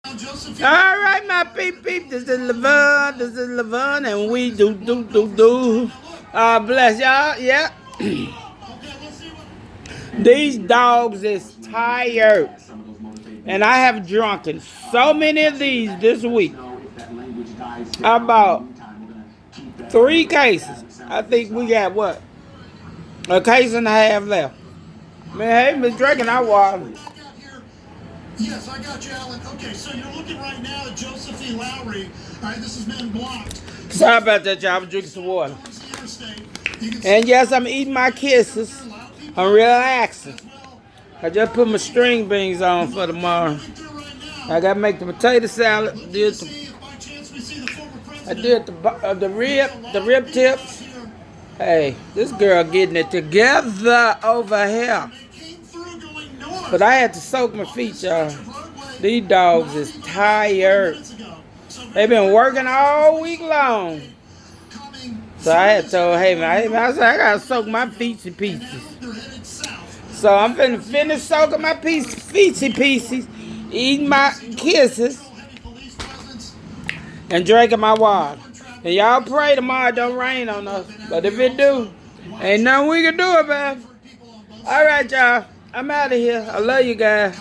All right, my peep. This is Levon, and we do. Bless y'all. Yeah. These dogs is tired. And I have drunken so many of these this week. About 3 cases. I think we got what? A case and a half left. Man, hey, been drinking our water. Yes, I got you, Alan. Okay, so you're looking right now at Joseph E. Lowry. All right, this has been blocked. Sorry about that, y'all. I'm drinking some water. And yes, I'm eating my kisses. I'm relaxing. I just put my string beans on for tomorrow. I gotta make the potato salad. I did the rib tips. Hey, this girl getting it together over here. But I had to soak my feet, y'all. These dogs is tired. They've been working all week long. So I had told, hey man, I said I gotta soak my feet in pieces. So I'm finna finish soaking my feet in pieces, eating my kisses, and drinking my water. And y'all pray tomorrow it don't rain on us. But if it do, ain't nothing we can do about it. All right, y'all. I'm out of here. I love you guys.